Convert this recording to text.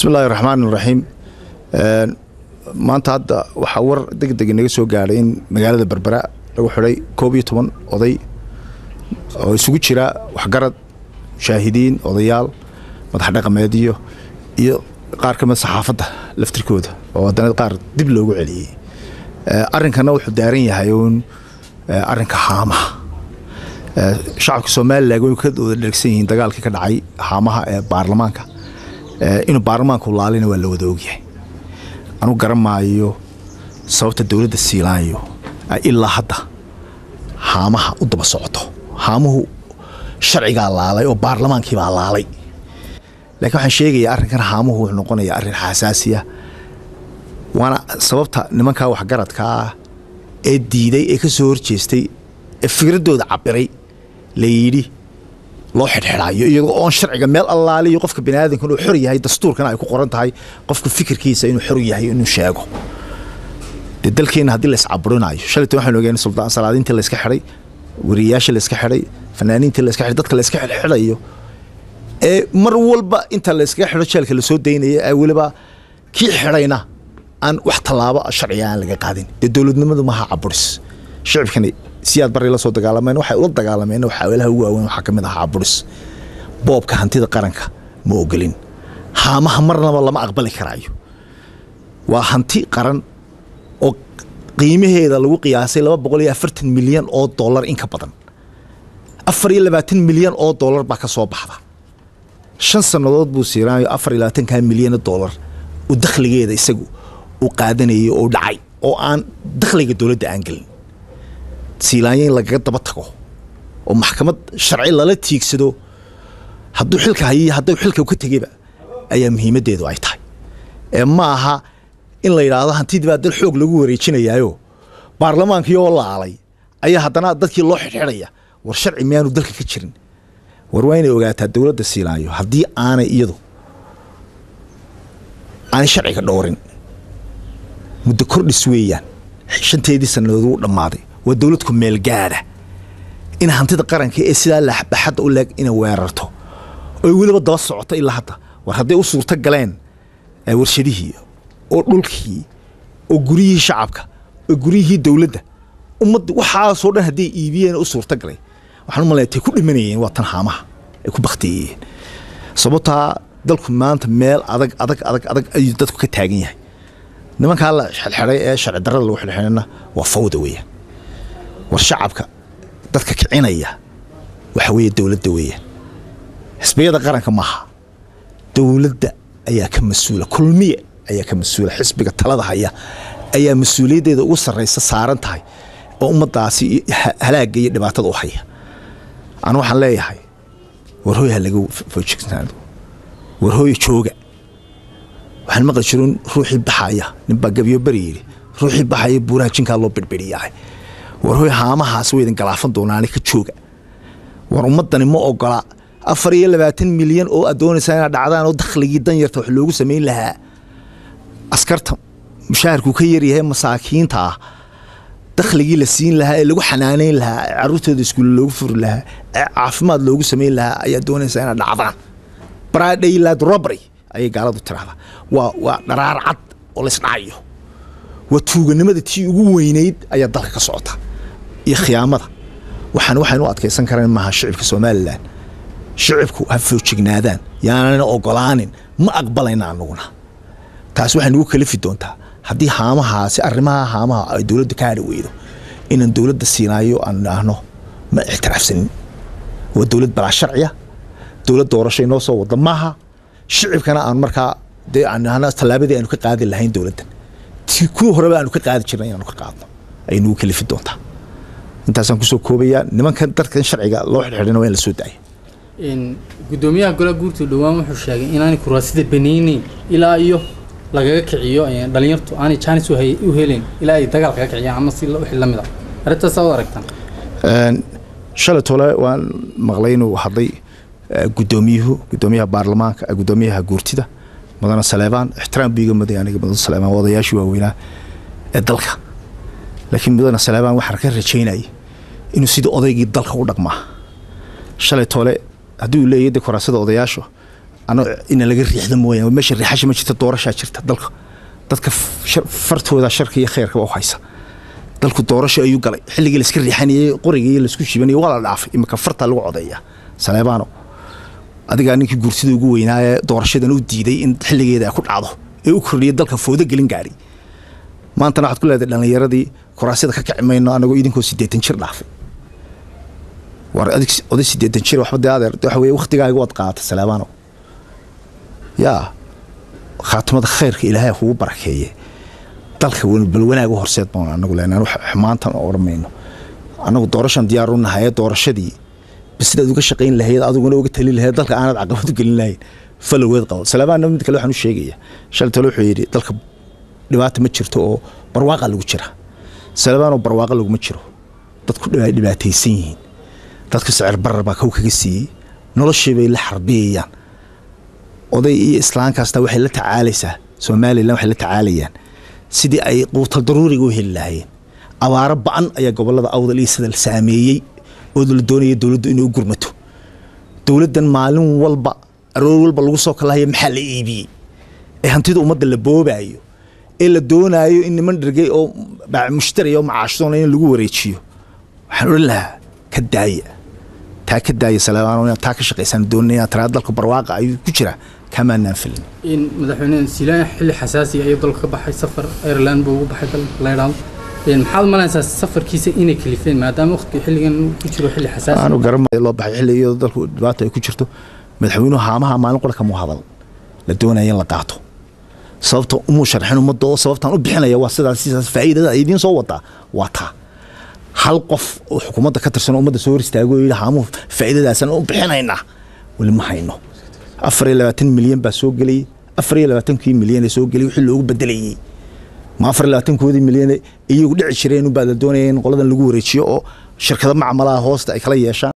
بسم الله الرحمن الرحيم. maanta hadda waxa war degdeg inaga soo gaaray in magaalada Berbera lagu xiray 11 oday oo isugu jira waxgarad shaahidiin odayaal madax dhaqameed iyo qaar ka mid saxaafadda laftirkooda oo haddana qaar dib loogu celiyay arrinkana wuxuu daaran yahay arrinka haamaha shacabka Soomaaliland way ka dhagsan yihiin dagaalkii ka dhacay haamaha ee baarlamaanka inuu baarlamaanku laalina waa la wada ogyahay anu garamaayo sababta dawladda Siilaanyo ilaa hadda haamaha u daba socoto haamuhu sharciga laalay oo baarlamaankii baa laalay laakiin waxaan sheegayaa arrinkan haamuhu wuxuu noqonayaa arrin xasaasi ah waana sababta nimanka waxgaradka ee diiday ee ka soo horjeestay ee fikradooda cabiray la yiri loo xidhxidhayo iyagoo oo sharciga meel allaaliyo qofka bini'aadamka uu xor yahay dastuurkana ay ku qoran tahay qofka fikirkiisa inuu xor yahay inuu sheego dalkeena hadii la iscaburinayo shalayta waxaan ogeeyay sultaan salaadiinta la iska xiray wariyaasha la iska xiray fanaaniinta la iska xiray dadka la iska xidhayo ee mar walba inta la iska xiro jeelka la soo deynayay ay waliba kii xirayna aan wax talaabo sharciga aan laga qaadin dawladnimadu ma aha caburis shacabkani siyaad bari la soo dagaalameen waxay ula dagaalameen waxa walaha ugu weyn waxa kamid ah caburis boobka hantida qaranka ma ogolin haamaha marnaba lama aqbali karaayo waa hanti qaran oo qiimaheeda lagu qiyaasay 240 milyan oo dollar in ka badan 24 milyan oo dollar baa ka soo baxda 5 sanadood buu siiraayo 24 milyan oo dollar oo dakhligeeda isagu uu qaadanayo oo dhacay oo aan dakhliga dawladda aan galin Siilaanyo laga daba tago oo maxkamad sharci lala tiigsado hadduu xilka hayay hadduu xilka ka tagayba ayaa muhiimadeedu ay tahay ee ma aha in la yiraahdo hantidii baa dal xoog lagu wareejinayo baarlamaankii oo laalay ayaa haddana dadkii loo xidhxidhaya war sharci miyaanu dalka ka jirin war waa inay ogaataa dawladda Siilaanyo haddii aanay iyadu aan sharciga dhowrin muddo kordhis weeyaan shanteedii sanadood uu dhamaaday ودولتك ميل gaara in hantida qaranka ee sida la baxad u leeg in weerarto oo waliba daba socota ilaa hadda war haday u suurta galeen warshadihii oo dhulkii oo guriyihii shacabka oo guriyihii dawladda ummad waxa soo dhan haday iibiyeen u suurta galay waxaan u maleeyay ku dhimanayeen waa tan haamaha ay ku baqtiyeen sababta dalku maanta meel adag ay dadku ka taagan yahay nimanka la xilxiray ee sharci darrada lagu xilxirayna waa fawda weeyaan والشعبك dadka kicinaya waxa weeye dawladda weeye xisbiyada qaranka maaha dawladda ayaa ka mas'uula kulmiye ayaa ka mas'uula xisbiga talada haya ayaa mas'uuliyadeeda ugu sareysa saaran tahay oo ummadaasi halaaga iyo dhibaatada u haya aan waxaan leeyahay war hooy lagu fojignaado war hooy jooga waxaan maqal jirin ruuxi baxaya ninba gabiyo bariiri ruuxi baxaya buuraajinka loo birbiriyahay warhoy haamahaas weedan galaafan doonaan ka jooga war ummadani ma ogola 24 milyan oo adoonaysa in dhacdaan oo dakhligii dan yarta wax loogu sameyn lahaa askarta mushaharku ka yar yahay masaakiinta dakhligii la siin lahaa ee lagu xanaaneyn lahaa caruurtooda iskuul loogu furi lahaa caafimaad loogu sameyn lahaa ayaa doonaysa in dhacdaan Friday la robbery ay gaaladu tiraahdaa waa dharaar cad oo la isdhacayo watuuganimada tii ugu weynayd ayaa dalka ka socota iyo khiyaamada waxaan u adkeysan karaan maaha shacabka Soomaaliland shacabku ha foojignaadaan yaana ogolaanin ma aqbalayna anuguna taas waxaan ugu kalifi doontaa haddii haamahaasi arrimaha haamaha ay dawladda ka weydo inaan dawladda Siilaanyo aan ahno ma ixtiraafsanin waa dawlad bala sharciya dawlad doorasho inoo soo wada maaha shacabkana aan markaa aan talaabadii aan ka qaadi lahayn dawladda ku horeba aanu ka qaadi jirnay aanu ka qaadno aynu kalifi doontaa intaasaan ku soo koobaya nimankan dadkan sharciga loo xidhxidhina waa in la soo daayay gudoomiyaha golaha guurta dhawaan wuxuu sheegay in aan kuraasida baniini ilaa iyo lagaga kiciyo dhalinyartu aan chance u heleen ilaa ay dagaal kaga kiciyaan ama si wixii la mid ah arrintaas aad aragtaan shalay tole waan maqlay inuu hadlay gudoomiyaha baarlamaanka gudoomiyaha guurtida مدن سليمان احترام بيجا مديانة مدن سليمان وضياش ووينا الدلك لكن مدن سليمان وحركة رجينا إنه سيد أضيق الدلك ودق معه شلة طالع هدول اللي يدك ورا سيد أضياشه أنا إن لقى ريح دموية وماشي الريحة ما جت الدورة شاجرت dadka fartooda sharka iyo khayrka waa haysa dalku doorasho ayuu galay xilligii la iska riixanayay qorigii la isku shibanayay wala dhaafay imka farta lagu codeeyaa Saleebano adiga ninkii guurtida ugu weynaa doorashadan u diiday in xilligeeda ku dhacdo ee u kordhiyay dalka foodo gelin gaari maanta waxaad ku leedahay dhalinyaradii kuraasida ka kacmayno anagu idinkoo 80 jir dhaafay war adig 80 jir waxba daadeer waxa weey waqtigaaga wad qaatay Saleebano yaa خاتمة خير إلهي هو بركية دلك بالوناء وهرسات بون أنا أقول أنا حمانتنا أورمينه أنا ودورشان ديارنا هاي دورش دي بس ده دوك الشقين اللي هي أقول وقت اللي هي دلك أنا عقبت كل لهي فلو يدقوا سلام أنا بنتكلم عن الشيء شلت له حيري دلك دبعت متشرته برواقة اللي وتشره سلام أنا برواقة اللي متشره تذكر دبعت يسين تذكر سعر برا بكوك جسي نرشي بالحربية oday islaan kasta waxay la tacaalaysaa Soomaaliland waxay la tacaalayaan sidii ay quutal daruuriga u helaayeen abaara baan ayaa gobolada awdal iyo sidal saameeyay oo la doonayay dawladdu inay u gurmato dawladdan maalin walba aroor walba lagu soo kalahay maxaa la iibiyay ee hantida ummadda la boobayo ee la doonayo in niman dhirgay oo mushtari oo macaashdoon in lagu wareejiyo waxaan u lahaa ka daaya تأكد سلام تاك شقيسان دونيا ترى دلك برواقة أي كجرة كمان نافل إن مدحونا سلاح حل حساسي أي دلك بحي سفر إيرلاند بو بحي دلك إن محل ما ننسى سفر كيس إنك كليفين ما دام وقت حل كجرة حل حساسي أنا قرب الله بحي حل يدلك دلك كجرته مدحونا هامها ما نقول لك مهضل لدونا يلا قاطو صوته مو شرحنا مدة صوته بحنا يوصل على فائدة أيدين صوتها واتا hal qof oo xukuumadda ka tirsan ummadda soo istaago iyo haamu faa'iidadaasna u bixinayna wali ma hayno 24 milyan baa soo galay 24 milyan soo galay wixii loogu bedelayay ma 24 milyan iyagu dhici jireen u baad doonayeen qoladan lagu wareejiyo oo shirkado macamalaha hoosta ay kala yeeshaan